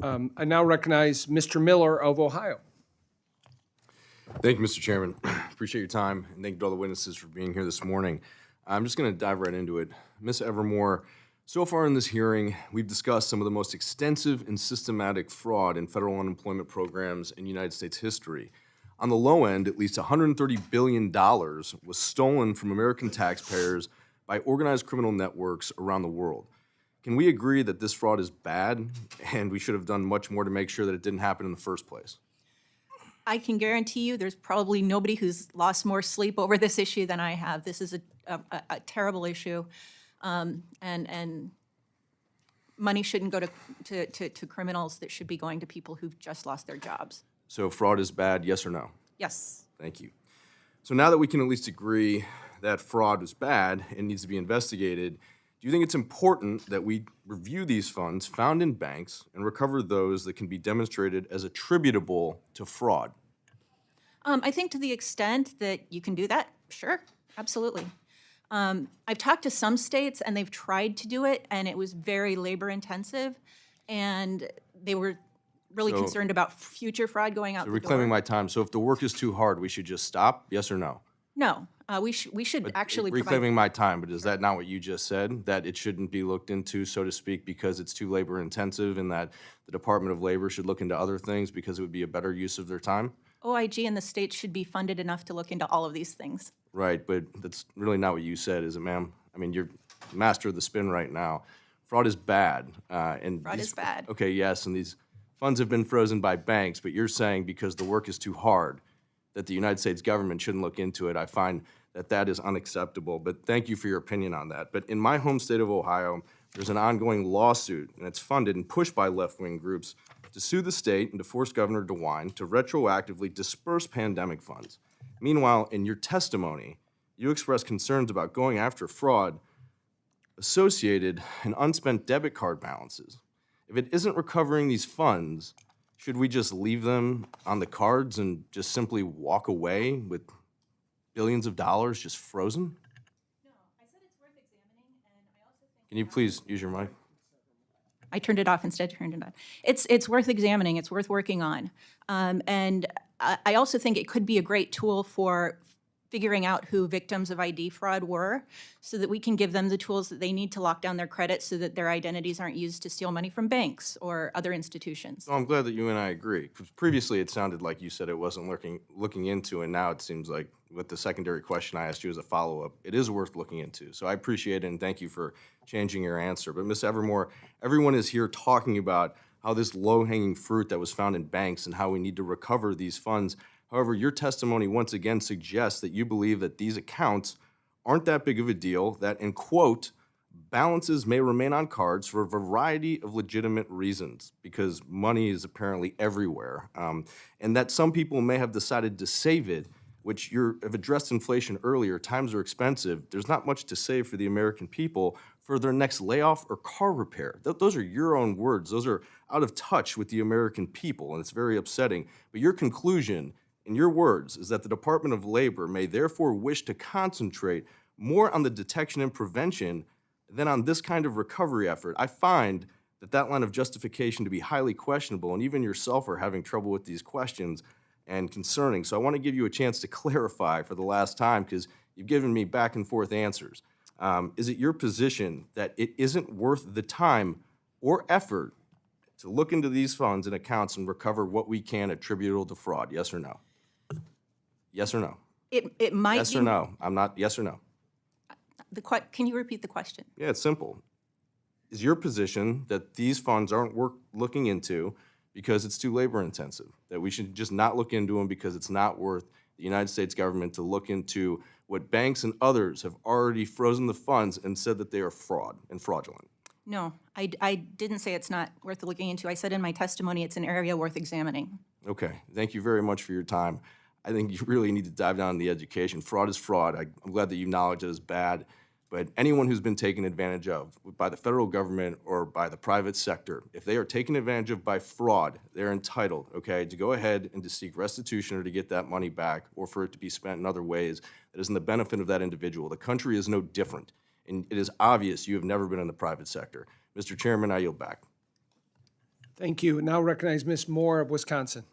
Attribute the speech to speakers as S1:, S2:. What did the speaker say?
S1: I now recognize Mr. Miller of Ohio.
S2: Thank you, Mr. Chairman. Appreciate your time, and thank you to all the witnesses for being here this morning. I'm just going to dive right into it. Ms. Evermore, so far in this hearing, we've discussed some of the most extensive and systematic fraud in federal unemployment programs in United States history. On the low end, at least $130 billion was stolen from American taxpayers by organized criminal networks around the world. Can we agree that this fraud is bad, and we should have done much more to make sure that it didn't happen in the first place?
S3: I can guarantee you there's probably nobody who's lost more sleep over this issue than I have. This is a terrible issue, and money shouldn't go to criminals. That should be going to people who've just lost their jobs.
S2: So fraud is bad, yes or no?
S3: Yes.
S2: Thank you. So now that we can at least agree that fraud was bad and needs to be investigated, do you think it's important that we review these funds found in banks and recover those that can be demonstrated as attributable to fraud?
S3: I think to the extent that you can do that, sure, absolutely. I've talked to some states, and they've tried to do it, and it was very labor-intensive, and they were really
S2: So-
S3: concerned about future fraud going out
S2: So
S3: the door.
S2: reclaiming my time. So if the work is too hard, we should just stop, yes or no?
S3: No, we should actually
S2: Reclaiming my time, but is that not what you just said? That it shouldn't be looked into, so to speak, because it's too labor intensive, and that the Department of Labor should look into other things because it would be a better use of their time?
S3: OIG and the states should be funded enough to look into all of these things.
S2: Right, but that's really not what you said, is it, ma'am? I mean, you're master of the spin right now. Fraud is bad, and
S3: Fraud is bad.
S2: Okay, yes, and these funds have been frozen by banks, but you're saying because the work is too hard, that the United States government shouldn't look into it. I find that that is unacceptable, but thank you for your opinion on that. But in my home state of Ohio, there's an ongoing lawsuit, and it's funded and pushed by left-wing groups to sue the state and to force Governor DeWine to retroactively disperse pandemic funds. Meanwhile, in your testimony, you expressed concerns about going after fraud associated and unspent debit card balances. If it isn't recovering these funds, should we just leave them on the cards and just simply walk away with billions of dollars just frozen?
S3: No, I said it's worth examining, and I also think...
S2: Can you please use your mic?
S3: I turned it off instead, turned it on. It's worth examining, it's worth working on. And I also think it could be a great tool for figuring out who victims of ID fraud were, so that we can give them the tools that they need to lock down their credit so that their identities aren't used to steal money from banks or other institutions.
S2: So I'm glad that you and I agree. 'Cause previously, it sounded like you said it wasn't looking into, and now it seems like with the secondary question I asked you as a follow-up, it is worth looking into. So I appreciate it, and thank you for changing your answer. But Ms. Evermore, everyone is here talking about how this low-hanging fruit that was found in banks and how we need to recover these funds. However, your testimony once again suggests that you believe that these accounts aren't that big of a deal, that, in quote, balances may remain on cards for a variety of legitimate reasons, because money is apparently everywhere, and that some people may have decided to save it, which you have addressed inflation earlier. Times are expensive. There's not much to save for the American people for their next layoff or car repair. Those are your own words. Those are out of touch with the American people, and it's very upsetting. But your conclusion, in your words, is that the Department of Labor may therefore wish to concentrate more on the detection and prevention than on this kind of recovery effort. I find that line of justification to be highly questionable, and even yourself are having trouble with these questions and concerning. So I want to give you a chance to clarify for the last time, because you've given me back and forth answers. Is it your position that it isn't worth the time or effort to look into these funds and accounts and recover what we can attributable to fraud? Yes or no? Yes or no?
S3: It might
S2: Yes
S3: be...
S2: or no? I'm not, yes or no?
S3: Can you repeat the question?
S2: Yeah, it's simple. Is your position that these funds aren't worth looking into because it's too labor intensive? That we should just not look into them because it's not worth the United States government to look into what banks and others have already frozen the funds and said that they are fraud and fraudulent?
S3: No, I didn't say it's not worth looking into. I said in my testimony it's an area worth examining.
S2: Okay, thank you very much for your time. I think you really need to dive down in the education. Fraud is fraud. I'm glad that you acknowledge it as bad, but anyone who's been taken advantage of by the federal government or by the private sector, if they are taken advantage of by fraud, they're entitled, okay, to go ahead and to seek restitution or to get that money back, or for it to be spent in other ways that is in the benefit of that individual. The country is no different, and it is obvious you have never been in the private sector. Mr. Chairman, I yield back.
S1: Thank you. Now recognize Ms. Moore of Wisconsin.